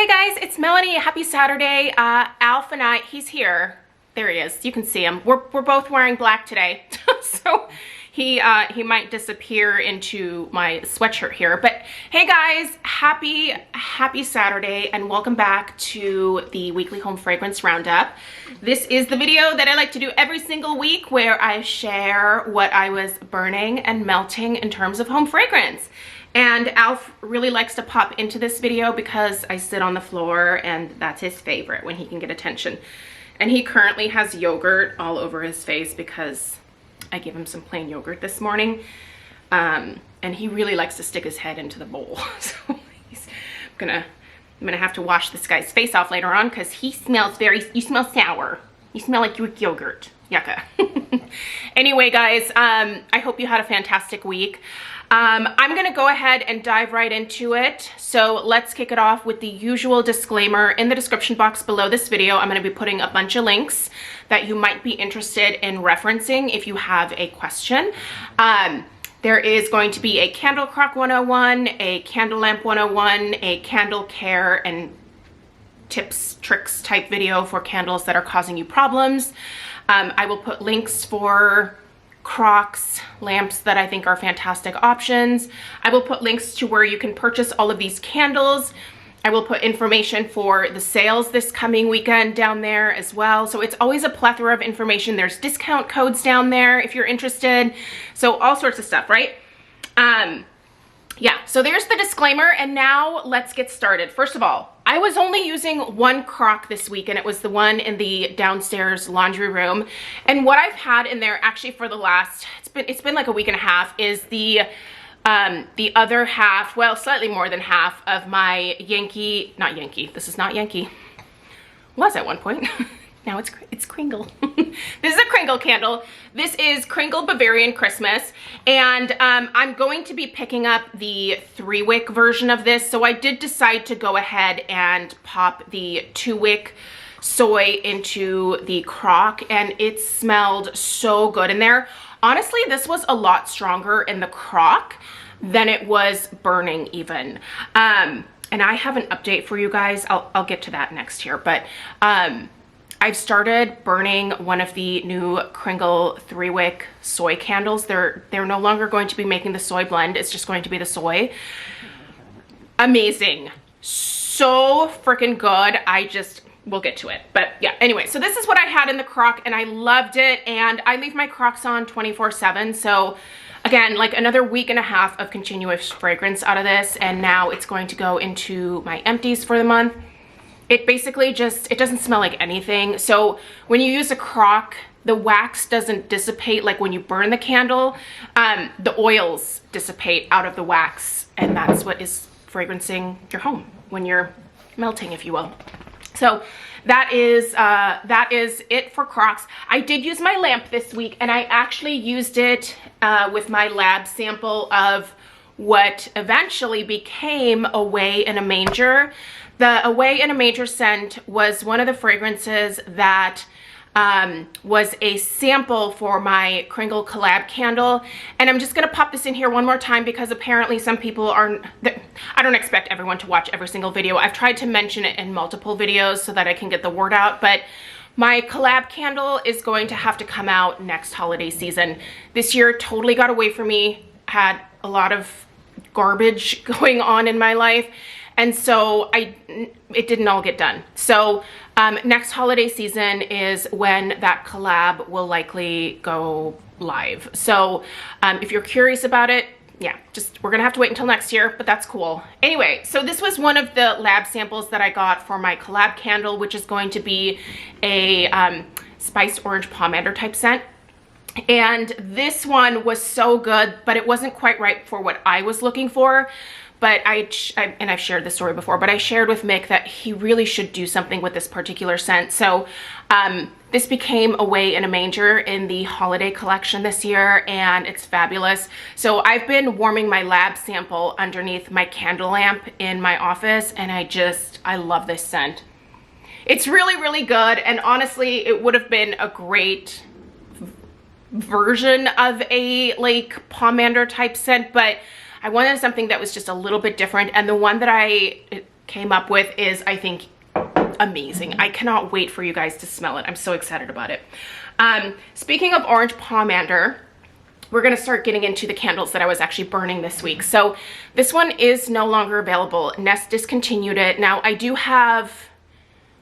guys, it's Melanie. Happy Saturday. Alf and I, he's here. There he is. You can see him. We're both wearing black today. So he might disappear into my sweatshirt here. But hey guys, happy Saturday and welcome back to the weekly home fragrance roundup. This is the video that I like to do every single week where I share what I was burning and melting in terms of home fragrance. And Alf really likes to pop into this video because I sit on the floor and that's his favorite when he can get attention. And he currently has yogurt all over his face because I gave him some plain yogurt this morning. And he really likes to stick his head into the bowl. So I'm gonna have to wash this guy's face off later on because he smells you smell sour. You smell like Greek yogurt. Yucca. Anyway, guys, I hope you had a fantastic week. I'm gonna go ahead and dive right into it. So let's kick it off with the usual disclaimer. In the description box below this video, I'm gonna be putting a bunch of links that you might be interested in referencing if you have a question. There is going to be a candle crock 101, a candle lamp 101, a candle care and tips, tricks type video for candles that are causing you problems. I will put links for Crocs lamps that I think are fantastic options. I will put links to where you can purchase all of these candles. I will put information for the sales this coming weekend down there as well. So it's always a plethora of information. There's discount codes down there if you're interested. So all sorts of stuff, right? Yeah, so there's the disclaimer and now let's get started. First of all, I was only using one Croc this week and it was the one in the downstairs laundry room. And what I've had in there actually for the last, it's been like a week and a half, is the other half, well, slightly more than half of my this is not Yankee, was at one point. Now it's Kringle. This is a Kringle candle. This is Kringle Bavarian Christmas. And I'm going to be picking up the 3-wick version of this. So I did decide to go ahead and pop the 2-wick soy into the Croc. And it smelled so good in there. Honestly, this was a lot stronger in the Croc than it was burning even. And I have an update for you guys. I'll get to that next here. But I've started burning one of the new Kringle 3-wick soy candles. They're no longer going to be making the soy blend. It's just going to be the soy. Amazing. So freaking good. We'll get to it. But yeah, anyway, so this is what I had in the Croc and I loved it. And I leave my Crocs on 24/7. So again, like another week and a half of continuous fragrance out of this. And now it's going to go into my empties for the month. It basically it doesn't smell like anything. So when you use a Croc, the wax doesn't dissipate like when you burn the candle. The oils dissipate out of the wax and that's what is fragrancing your home when you're melting, if you will. So that is it for Crocs. I did use my lamp this week and I actually used it with my lab sample of what eventually became Away in a Manger. The Away in a Manger scent was one of the fragrances that was a sample for my Kringle collab candle. And I'm just gonna pop this in here one more time because apparently some people I don't expect everyone to watch every single video. I've tried to mention it in multiple videos so that I can get the word out, but my collab candle is going to have to come out next holiday season. This year totally got away from me, had a lot of garbage going on in my life. And so it didn't all get done. So next holiday season is when that collab will likely go live. So if you're curious about it, yeah, we're gonna have to wait until next year, but that's cool. Anyway, so this was one of the lab samples that I got for my collab candle, which is going to be a spiced orange pomander type scent. And this one was so good, but it wasn't quite right for what I was looking for. But and I've shared this story before, but I shared with Mick that he really should do something with this particular scent. So this became Away in a Manger in the holiday collection this year, and it's fabulous. So I've been warming my lab sample underneath my candle lamp in my office, and I love this scent. It's really, really good, and honestly, it would have been a great version of a like pomander type scent, but I wanted something that was just a little bit different, and the one that came up with is, I think, amazing. I cannot wait for you guys to smell it. I'm so excited about it. Speaking of orange pomander, we're gonna start getting into the candles that I was actually burning this week. So this one is no longer available. Nest discontinued it. Now I do have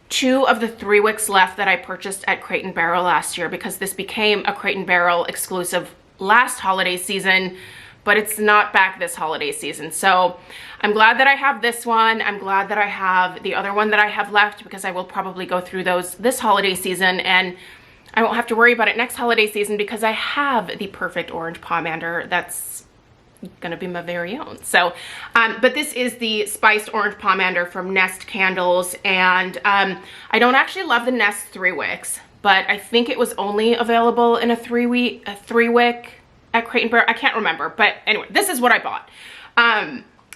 2 of the 3 wicks left that I purchased at Crate & Barrel last year, because this became a Crate & Barrel exclusive last holiday season, but it's not back this holiday season. So I'm glad that I have this one. I'm glad that I have the other one that I have left, because I will probably go through those this holiday season, and I won't have to worry about it next holiday season because I have the perfect orange pomander that's gonna be my very own. So, but this is the spiced orange pomander from Nest Candles, and I don't actually love the Nest 3 wicks, but I think it was only available in a 3 wick at Crate & Barrel. I can't remember, but anyway, this is what I bought.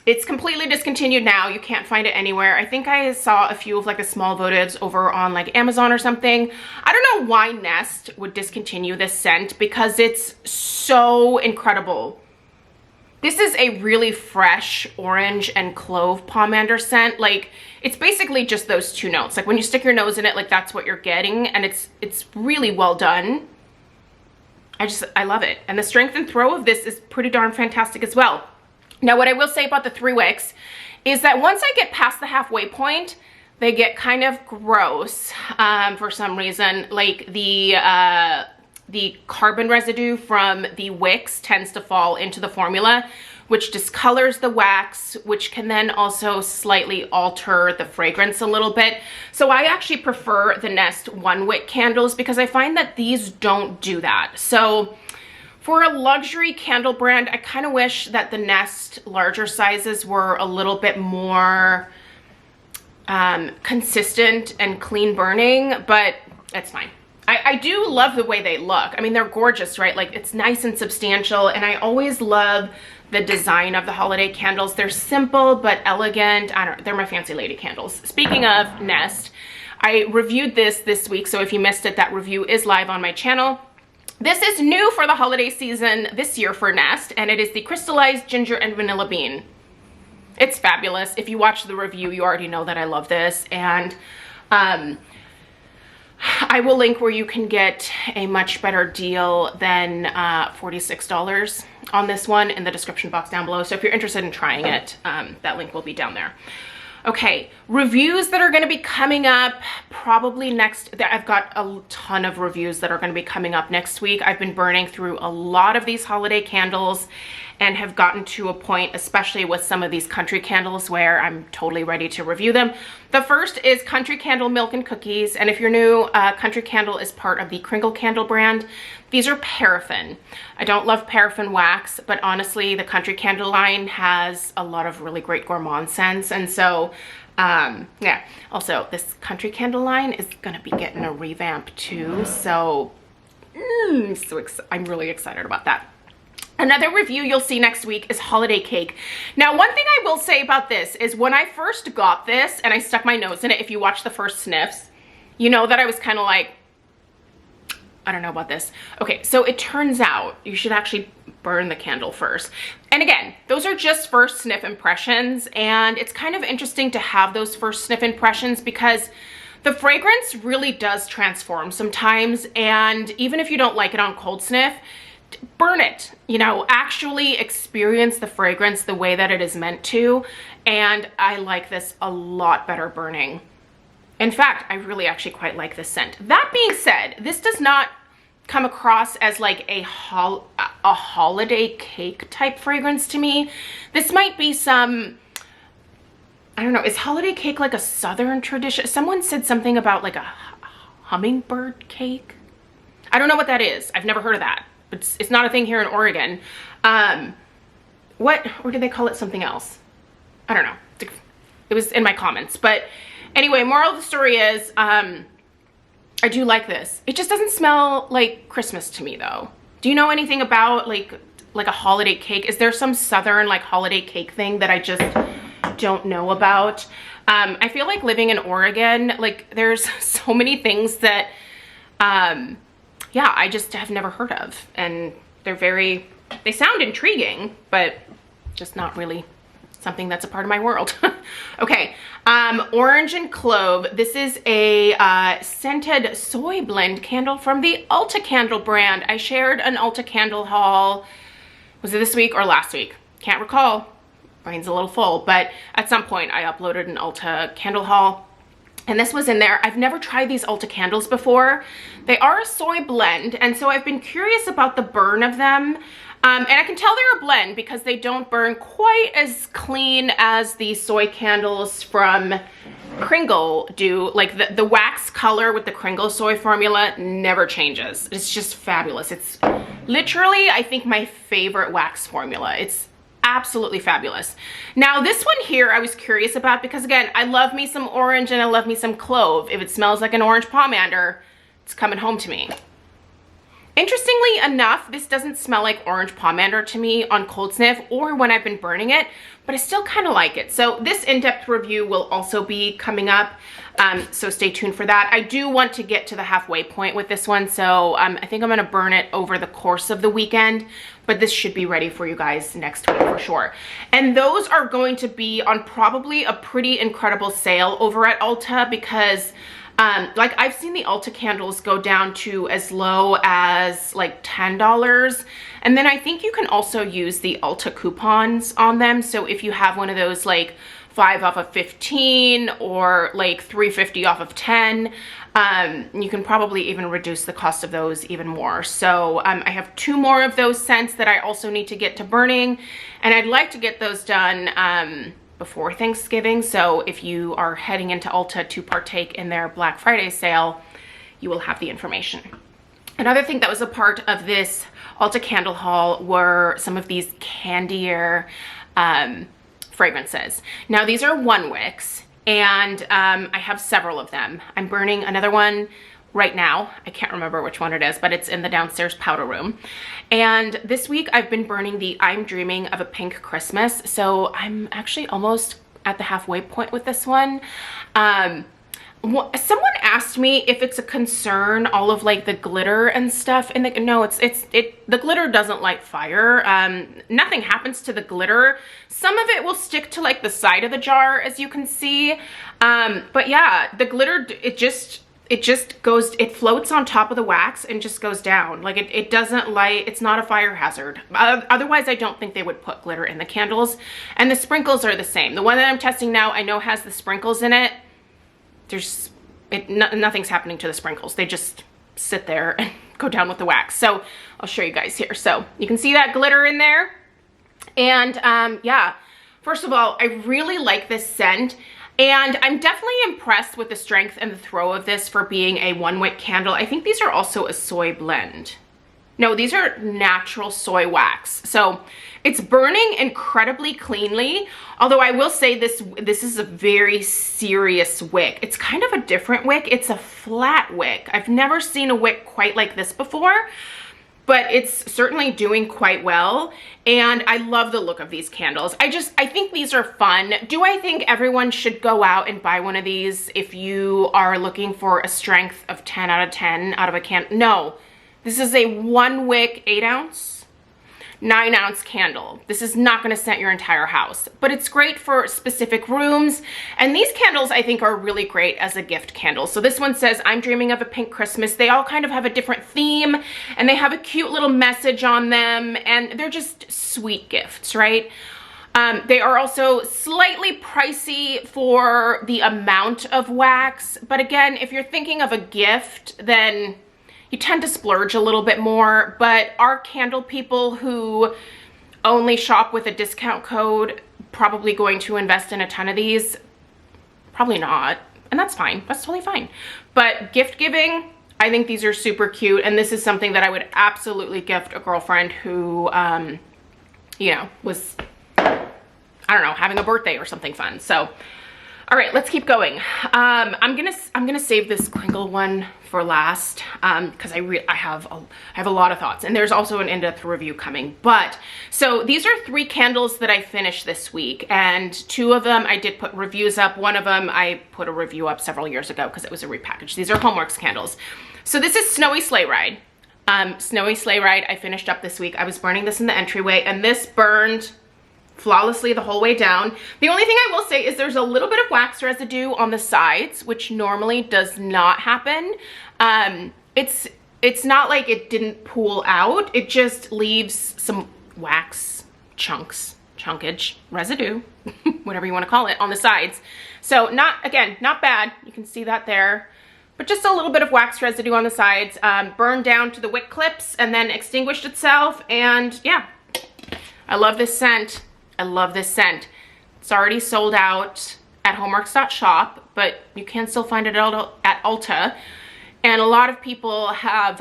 It's completely discontinued now. You can't find it anywhere. I think I saw a few of like the small votives over on like Amazon or something. I don't know why Nest would discontinue this scent, because it's so incredible. This is a really fresh orange and clove pomander scent. Like, it's basically just those 2 notes. Like when you stick your nose in it, like that's what you're getting, and it's really well done. I love it. And the strength and throw of this is pretty darn fantastic as well. Now, what I will say about the 3 wicks is that once I get past the halfway point, they get kind of gross for some reason. Like the carbon residue from the wicks tends to fall into the formula, which discolors the wax, which can then also slightly alter the fragrance a little bit. So I actually prefer the Nest 1 wick candles, because I find that these don't do that. So for a luxury candle brand, I kind of wish that the Nest larger sizes were a little bit more consistent and clean burning, but it's fine. I do love the way they look. I mean, they're gorgeous, right? Like, it's nice and substantial, and I always love the design of the holiday candles. They're simple but elegant. I don't know, they're my fancy lady candles. Speaking of Nest, I reviewed this week, so if you missed it, that review is live on my channel. This is new for the holiday season this year for Nest, and it is the crystallized ginger and vanilla bean. It's fabulous. If you watch the review, you already know that I love this, and I will link where you can get a much better deal than $46 on this one in the description box down below. So if you're interested in trying it, that link will be down there. Okay, reviews that are going to be coming up probably next. I've got a ton of reviews that are going to be coming up next week. I've been burning through a lot of these holiday candles and have gotten to a point, especially with some of these country candles, where I'm totally ready to review them. The first is Country Candle Milk and Cookies, and if you're new, Country Candle is part of the Kringle candle brand. These are paraffin. I don't love paraffin wax, but honestly, the Country Candle line has a lot of really great gourmand scents, and so yeah. Also, this Country Candle line is gonna be getting a revamp too, so I'm really excited about that. Another review you'll see next week is Holiday Cake. Now, one thing I will say about this is when I first got this and I stuck my nose in it, if you watch the first sniffs, you know that I was kind of like, I don't know about this. Okay, so it turns out you should actually burn the candle first. And again, those are just first sniff impressions, and it's kind of interesting to have those first sniff impressions because the fragrance really does transform sometimes, and even if you don't like it on cold sniff, burn it, you know, actually experience the fragrance the way that it is meant to, and I like this a lot better burning. In fact, I really actually quite like this scent. That being said, this does not come across as like a holiday cake type fragrance to me. This might be some, I don't know, is holiday cake like a southern tradition? Someone said something about like a hummingbird cake. I don't know what that is. I've never heard of that. It's not a thing here in Oregon. Or did they call it something else? I don't know. It was in my comments. But anyway, moral of the story is, I do like this. It just doesn't smell like Christmas to me though. Do you know anything about like a holiday cake? Is there some southern like holiday cake thing that I just don't know about? I feel like living in Oregon, like there's so many things that, yeah, I just have never heard of, and they sound intriguing, but just not really something that's a part of my world. Okay, Orange and clove. This is a scented soy blend candle from the Ulta candle brand. I shared an Ulta candle haul. Was it this week or last week? Can't recall. Brain's a little full, but at some point I uploaded an Ulta candle haul and this was in there. I've never tried these Ulta candles before. They are a soy blend, and so I've been curious about the burn of them. And I can tell they're a blend because they don't burn quite as clean as the soy candles from Kringle do. Like the wax color with the Kringle soy formula never changes. It's just fabulous. It's literally, I think, my favorite wax formula. It's absolutely fabulous. Now this one here I was curious about because, again, I love me some orange and I love me some clove. If it smells like an orange pomander, it's coming home to me. Interestingly enough, this doesn't smell like orange pomander to me on cold sniff or when I've been burning it, but I still kind of like it. So this in-depth review will also be coming up, so stay tuned for that. I do want to get to the halfway point with this one, so I think I'm going to burn it over the course of the weekend, but this should be ready for you guys next week for sure. And those are going to be on probably a pretty incredible sale over at Ulta because like I've seen the Ulta candles go down to as low as like $10. And then I think you can also use the Ulta coupons on them. So if you have one of those like 5 off of 15 or like 350 off of 10, you can probably even reduce the cost of those even more. So I have 2 more of those scents that I also need to get to burning, and I'd like to get those done before Thanksgiving. So if you are heading into Ulta to partake in their Black Friday sale, you will have the information. Another thing that was a part of this Ulta candle haul were some of these Candier fragrances. Now these are 1-wicks, and I have several of them. I'm burning another one right now. I can't remember which one it is, but it's in the downstairs powder room. And this week I've been burning the I'm Dreaming of a Pink Christmas. So I'm actually almost at the halfway point with this one. Someone asked me if it's a concern, all of like the glitter and stuff, and no, the glitter doesn't light fire. Nothing happens to the glitter. Some of it will stick to like the side of the jar, as you can see. But yeah, the glitter, it just goes, it floats on top of the wax and just goes down. Like it doesn't light, it's not a fire hazard. Otherwise, I don't think they would put glitter in the candles. And the sprinkles are the same. The one that I'm testing now, I know has the sprinkles in it. Nothing's happening to the sprinkles. They just sit there and go down with the wax. So I'll show you guys here. So you can see that glitter in there. And yeah, first of all, I really like this scent. And I'm definitely impressed with the strength and the throw of this for being a 1-wick candle. I think these are also a soy blend. No, these are natural soy wax. So it's burning incredibly cleanly. Although I will say this is a very serious wick. It's kind of a different wick. It's a flat wick. I've never seen a wick quite like this before, but it's certainly doing quite well. And I love the look of these candles. I think these are fun. Do I think everyone should go out and buy one of these if you are looking for a strength of 10 out of 10 out of a can? No. This is a 1-wick 8-ounce, 9-ounce candle. This is not going to scent your entire house, but it's great for specific rooms. And these candles, I think, are really great as a gift candle. So this one says, I'm Dreaming of a Pink Christmas. They all kind of have a different theme, and they have a cute little message on them, and they're just sweet gifts, right? They are also slightly pricey for the amount of wax. But again, if you're thinking of a gift, then you tend to splurge a little bit more. But are candle people who only shop with a discount code probably going to invest in a ton of these? Probably not. And that's fine. That's totally fine. But gift giving, I think these are super cute. And this is something that I would absolutely gift a girlfriend who, you know, was, I don't know, having a birthday or something fun. So, all right, let's keep going. I'm gonna save this Kringle one for last because I have a lot of thoughts, and there's also an in-depth review coming. But so these are 3 candles that I finished this week, and 2 of them I did put reviews up. One of them I put a review up several years ago because it was a repackage. These are Homeworx candles. So this is Snowy Sleigh Ride. Snowy Sleigh Ride I finished up this week. I was burning this in the entryway, and this burned flawlessly the whole way down. The only thing I will say is there's a little bit of wax residue on the sides, which normally does not happen. It's not like it didn't pool out. It just leaves some wax chunkage, residue, whatever you want to call it, on the sides. So not bad. You can see that there. But just a little bit of wax residue on the sides, burned down to the wick clips and then extinguished itself. And yeah, I love this scent. I love this scent. It's already sold out at Homeworx.Shop, but you can still find it at Ulta. And a lot of people have,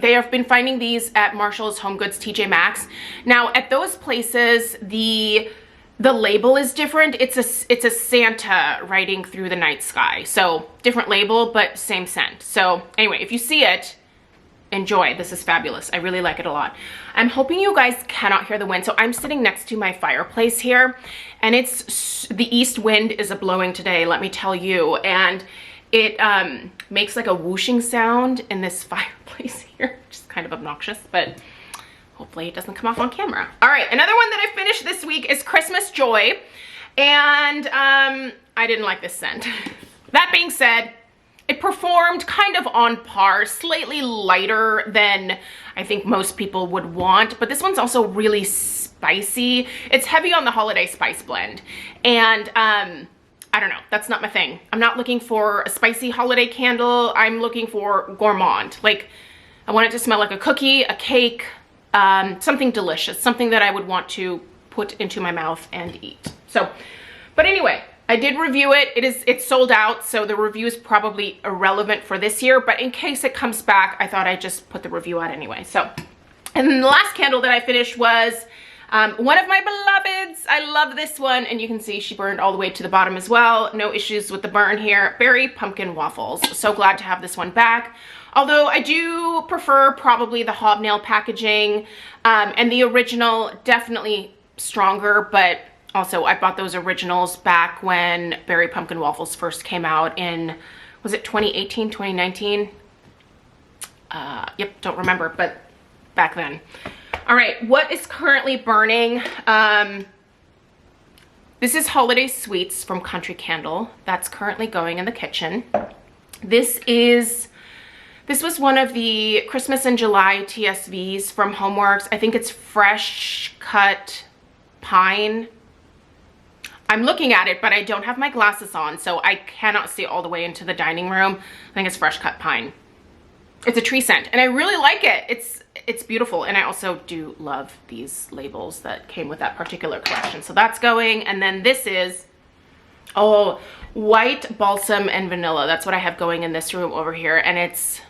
they have been finding these at Marshall's, Home Goods, TJ Maxx. Now at those places, the label is different. It's a Santa riding through the night sky. So different label, but same scent. So anyway, if you see it, enjoy. This is fabulous. I really like it a lot. I'm hoping you guys cannot hear the wind. So I'm sitting next to my fireplace here, and the east wind is blowing today, let me tell you. And it makes like a whooshing sound in this fireplace here, which is kind of obnoxious, but hopefully it doesn't come off on camera. All right, another one that I finished this week is Christmas Joy, and I didn't like this scent. That being said, it performed kind of on par, slightly lighter than I think most people would want, but this one's also really spicy. It's heavy on the holiday spice blend, and I don't know, that's not my thing. I'm not looking for a spicy holiday candle. I'm looking for gourmand. Like, I want it to smell like a cookie, a cake, something delicious, something that I would want to put into my mouth and eat. So, but anyway, I did review it. It's sold out, so the review is probably irrelevant for this year, but in case it comes back, I thought I'd just put the review out anyway. So, and then the last candle that I finished was one of my beloveds. I love this one, and you can see she burned all the way to the bottom as well. No issues with the burn here. Berry Pumpkin Waffles. So glad to have this one back. Although I do prefer probably the hobnail packaging, and the original, definitely stronger, but also I bought those originals back when Berry Pumpkin Waffles first came out in, was it 2018, 2019? Yep, don't remember, but back then. All right, what is currently burning? This is Holiday Sweets from Country Candle. That's currently going in the kitchen. This was one of the Christmas in July TSVs from Homeworx. I think it's fresh cut pine. I'm looking at it, but I don't have my glasses on, so I cannot see all the way into the dining room. I think it's fresh cut pine. It's a tree scent, and I really like it. It's beautiful, and I also do love these labels that came with that particular collection. So that's going, and then this is, oh, white balsam and vanilla. That's what I have going in this room over here, and it's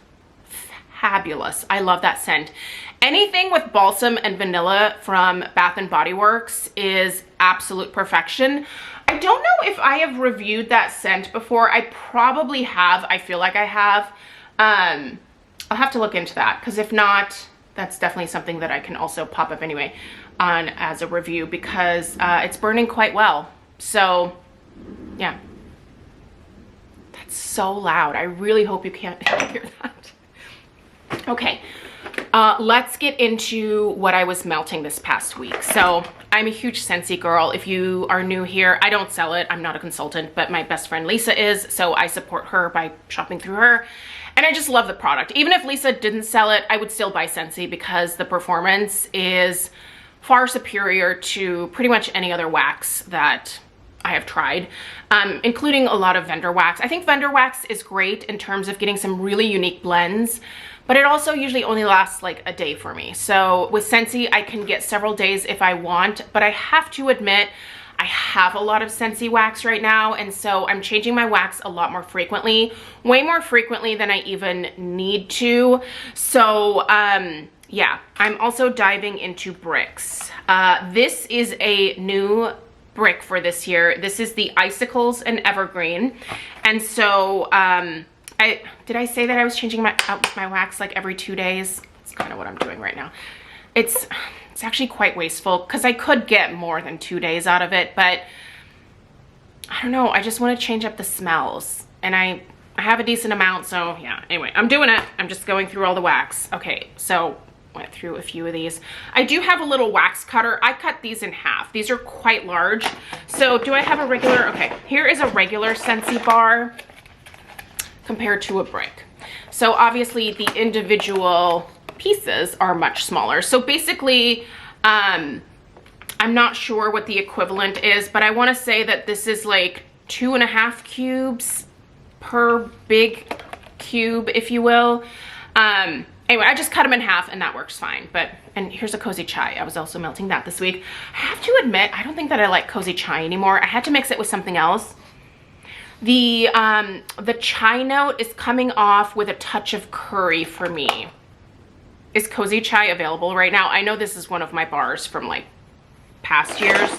fabulous. I love that scent. Anything with balsam and vanilla from Bath & Body Works is absolute perfection. I don't know if I have reviewed that scent before. I probably have. I feel like I have. I'll have to look into that, because if not, that's definitely something that I can also pop up anyway on as a review, because it's burning quite well. So yeah, that's so loud. I really hope you can't hear that. Okay, let's get into what I was melting this past week. So I'm a huge Scentsy girl. If you are new here, I don't sell it. I'm not a consultant, but my best friend Lisa is, so I support her by shopping through her. And I just love the product. Even if Lisa didn't sell it, I would still buy Scentsy, because the performance is far superior to pretty much any other wax that I have tried, including a lot of vendor wax. I think vendor wax is great in terms of getting some really unique blends, but it also usually only lasts like a day for me. So with Scentsy, I can get several days if I want, but I have to admit, I have a lot of Scentsy wax right now, and so I'm changing my wax a lot more frequently, way more frequently than I even need to. So yeah, I'm also diving into bricks. This is a new brick for this year. This is the Icicles and Evergreen, and so did I say that I was changing my wax like every 2 days? That's kind of what I'm doing right now. It's actually quite wasteful, because I could get more than 2 days out of it, but I don't know. I just want to change up the smells, and I have a decent amount, so yeah. Anyway, I'm doing it. I'm just going through all the wax. Okay, so went through a few of these. I do have a little wax cutter. I cut these in half. These are quite large. So do I have a regular? Okay, here is a regular Scentsy bar compared to a brick. So obviously the individual pieces are much smaller. So basically, I'm not sure what the equivalent is, but I want to say that this is like 2.5 cubes per big cube, if you will. Anyway, I just cut them in half and that works fine. And here's a cozy chai. I was also melting that this week. I have to admit, I don't think that I like cozy chai anymore. I had to mix it with something else. The chai note is coming off with a touch of curry for me. Is cozy chai available right now? I know this is one of my bars from like past years.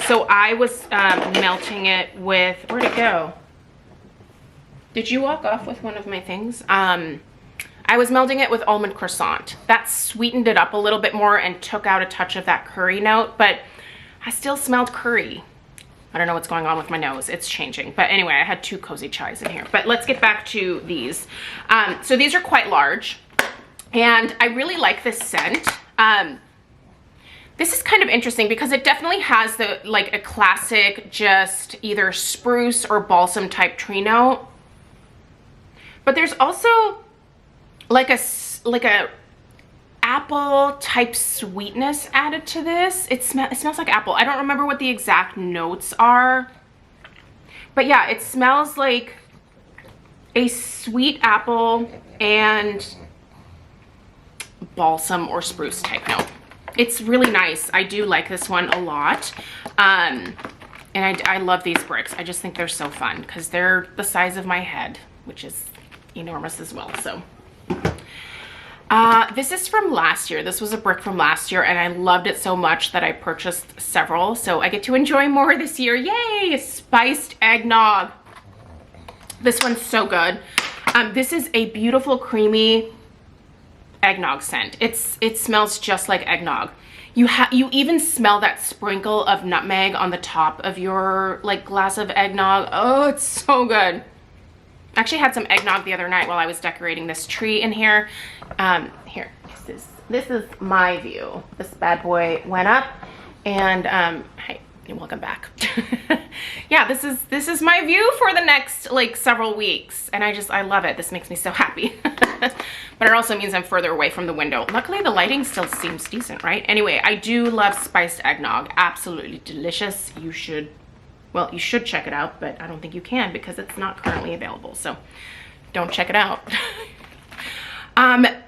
So I was melting it with, where'd it go? Did you walk off with one of my things? I was melting it with almond croissant. That sweetened it up a little bit more and took out a touch of that curry note, but I still smelled curry. I don't know what's going on with my nose. It's changing. But anyway, I had 2 cozy chais in here. But let's get back to these. So these are quite large and I really like this scent. This is kind of interesting because it definitely has the like a classic just either spruce or balsam type tree note. But there's also like a apple type sweetness added to this. It smells like apple. I don't remember what the exact notes are. But yeah, it smells like a sweet apple and balsam or spruce type note. It's really nice. I do like this one a lot. And I love these bricks. I just think they're so fun because they're the size of my head, which is enormous as well. So this is from last year. This was a brick from last year and I loved it so much that I purchased several. So I get to enjoy more this year. Yay! Spiced eggnog. This one's so good. This is a beautiful creamy eggnog scent. It smells just like eggnog. You even smell that sprinkle of nutmeg on the top of your like glass of eggnog. Oh, it's so good. I actually had some eggnog the other night while I was decorating this tree in here. Here, this is my view. This bad boy went up and hey, welcome back. Yeah, this is my view for the next like several weeks and I love it. This makes me so happy. But it also means I'm further away from the window. Luckily the lighting still seems decent, right? Anyway, I do love spiced eggnog. Absolutely delicious. You should check it out, but I don't think you can because it's not currently available. So don't check it out.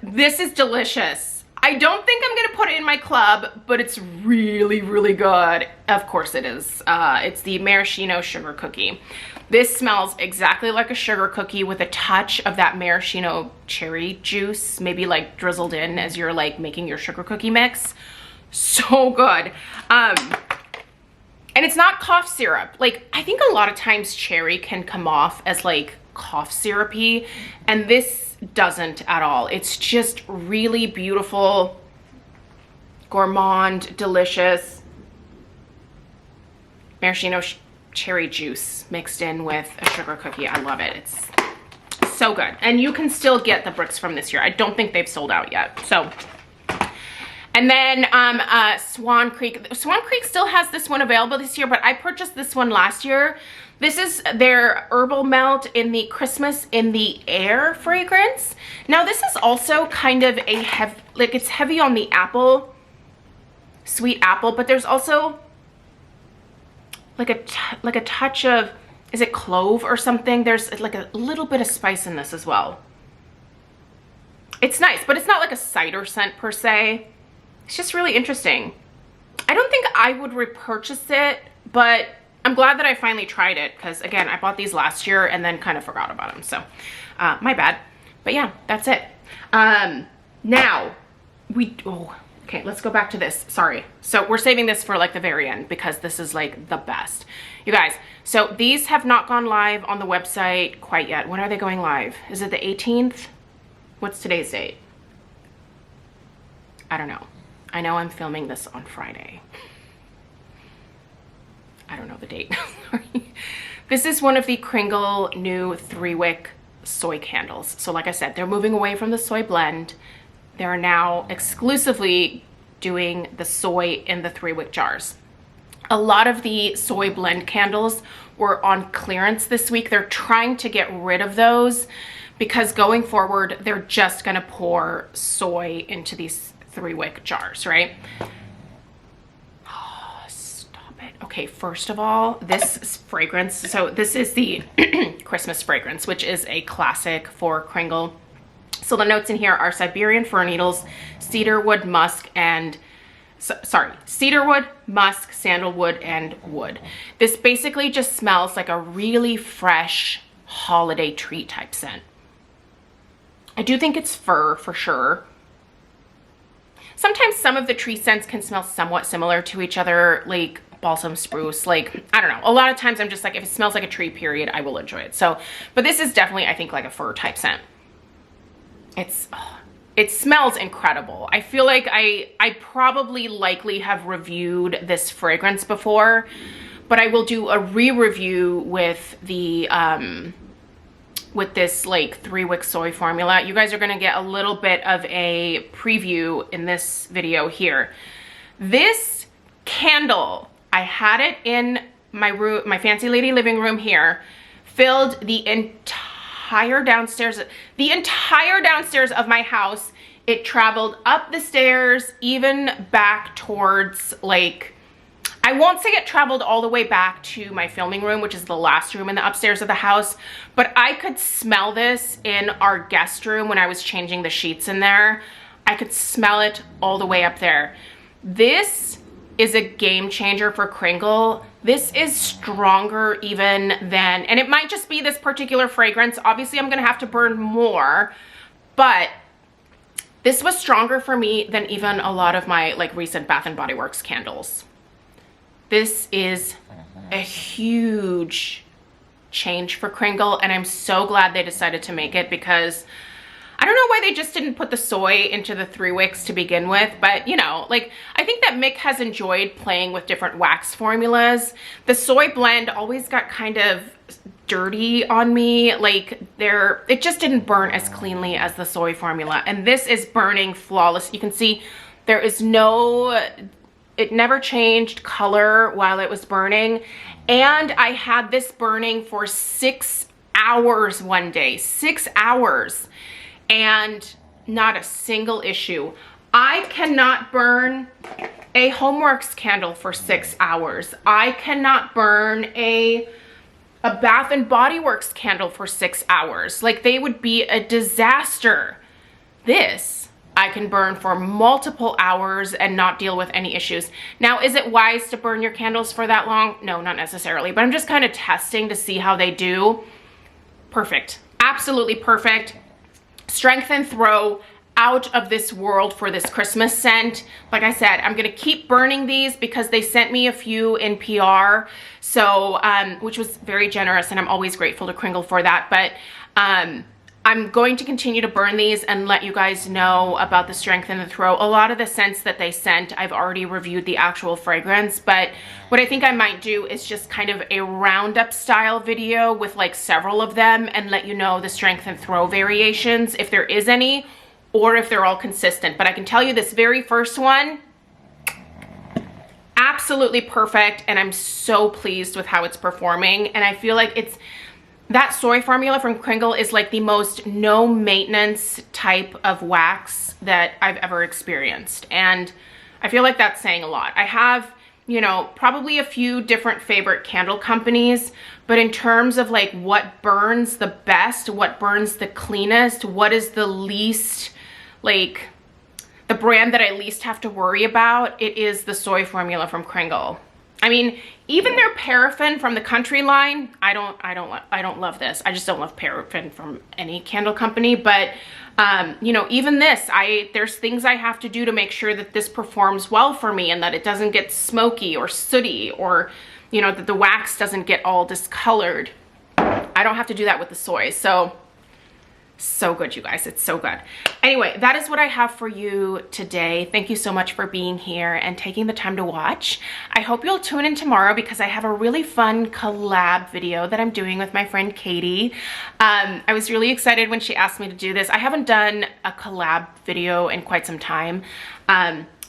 This is delicious. I don't think I'm gonna put it in my club, but it's really, really good. Of course it is. It's the maraschino sugar cookie. This smells exactly like a sugar cookie with a touch of that maraschino cherry juice, maybe like drizzled in as you're like making your sugar cookie mix. So good. And it's not cough syrup. Like, I think a lot of times cherry can come off as like cough syrupy, and this doesn't at all. It's just really beautiful, gourmand, delicious maraschino cherry juice mixed in with a sugar cookie. I love it. It's so good. And you can still get the bricks from this year. I don't think they've sold out yet. So, and then Swan Creek. Swan Creek still has this one available this year, but I purchased this one last year. This is their herbal melt in the Christmas in the Air fragrance. Now this is also kind of a heavy, like it's heavy on the apple, sweet apple, but there's also like a touch of, is it clove or something? There's like a little bit of spice in this as well. It's nice, but it's not like a cider scent per se. It's just really interesting. I don't think I would repurchase it, but I'm glad that I finally tried it because, again, I bought these last year and then kind of forgot about them. So, my bad. But yeah, that's it. Now, okay, let's go back to this. Sorry. So we're saving this for like the very end because this is like the best. You guys, so these have not gone live on the website quite yet. When are they going live? Is it the 18th? What's today's date? I don't know. I know I'm filming this on Friday. I don't know the date. Sorry. This is one of the Kringle new 3-wick soy candles. So like I said, they're moving away from the soy blend. they're now exclusively doing the soy in the 3-wick jars. A lot of the soy blend candles were on clearance this week. They're trying to get rid of those because going forward, they're just gonna pour soy into these 3-wick jars, right? Oh, stop it. Okay, first of all, this fragrance, so this is the Christmas fragrance, which is a classic for Kringle. So the notes in here are Siberian fir needles, cedarwood, musk, and cedarwood, musk, sandalwood, and wood. This basically just smells like a really fresh holiday tree type scent. I do think it's fir for sure. Sometimes some of the tree scents can smell somewhat similar to each other, like balsam spruce, like, I don't know. A lot of times I'm just like, if it smells like a tree, period, I will enjoy it. So, but this is definitely, I think, like a fir type scent. It smells incredible. I feel like I probably likely have reviewed this fragrance before, but I will do a re-review with the with this like 3-wick soy formula. You guys are gonna get a little bit of a preview in this video here. This candle, I had it in my room, my fancy lady living room here, filled the entire downstairs of my house. It traveled up the stairs, even back towards, like, I won't say it traveled all the way back to my filming room, which is the last room in the upstairs of the house, but I could smell this in our guest room when I was changing the sheets in there. I could smell it all the way up there. This is a game changer for Kringle. This is stronger even than, and it might just be this particular fragrance. Obviously, I'm gonna have to burn more, but this was stronger for me than even a lot of my like recent Bath & Body Works candles. This is a huge change for Kringle, and I'm so glad they decided to make it because I don't know why they just didn't put the soy into the 3-wicks to begin with, but you know, like, I think that Mick has enjoyed playing with different wax formulas. The soy blend always got kind of dirty on me, like it just didn't burn as cleanly as the soy formula, and this is burning flawless. You can see there is it never changed color while it was burning, and I had this burning for 6 hours one day, 6 hours. And not a single issue. I cannot burn a Homeworx candle for 6 hours. I cannot burn a Bath & Body Works candle for 6 hours. Like, they would be a disaster. This I can burn for multiple hours and not deal with any issues. Now, is it wise to burn your candles for that long? No, not necessarily, but I'm just kind of testing to see how they do. Perfect, absolutely perfect. Strength and throw, out of this world for this Christmas scent. Like I said, I'm gonna keep burning these because they sent me a few in PR, so which was very generous, and I'm always grateful to Kringle for that. But I'm going to continue to burn these and let you guys know about the strength and the throw. A lot of the scents that they sent, I've already reviewed the actual fragrance, but what I think I might do is just kind of a Roundup style video with like several of them and let you know the strength and throw variations, if there is any, or if they're all consistent. But I can tell you this very first one, absolutely perfect, and I'm so pleased with how it's performing. And I feel like that soy formula from Kringle is like the most no maintenance type of wax that I've ever experienced. And I feel like that's saying a lot. I have, you know, probably a few different favorite candle companies, but in terms of like what burns the best, what burns the cleanest, what is the least, like the brand that I least have to worry about, it is the soy formula from Kringle. I mean, even their paraffin from the Country line, I don't love this. I just don't love paraffin from any candle company, but you know, even this, there's things I have to do to make sure that this performs well for me and that it doesn't get smoky or sooty, or, you know, that the wax doesn't get all discolored. I don't have to do that with the soy. So So good, you guys. It's so good. Anyway, that is what I have for you today. Thank you so much for being here and taking the time to watch. I hope you'll tune in tomorrow because I have a really fun collab video that I'm doing with my friend Katie. I was really excited when she asked me to do this. I haven't done a collab video in quite some time.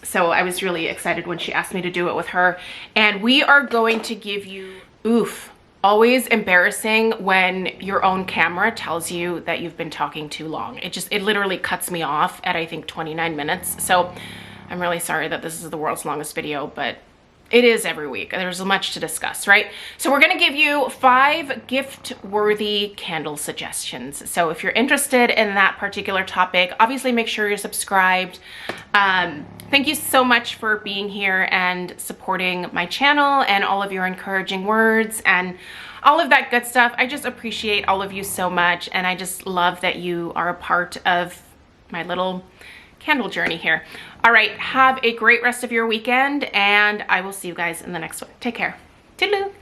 So I was really excited when she asked me to do it with her. And we are going to give you, always embarrassing when your own camera tells you that you've been talking too long. It literally cuts me off at I think 29 minutes. So I'm really sorry that this is the world's longest video, but it is every week. There's much to discuss, right? So we're gonna give you 5 gift-worthy candle suggestions. So if you're interested in that particular topic, obviously make sure you're subscribed. Thank you so much for being here and supporting my channel and all of your encouraging words and all of that good stuff. I just appreciate all of you so much, and I just love that you are a part of my little candle journey here. All right, have a great rest of your weekend, and I will see you guys in the next one. Take care. Toodaloo.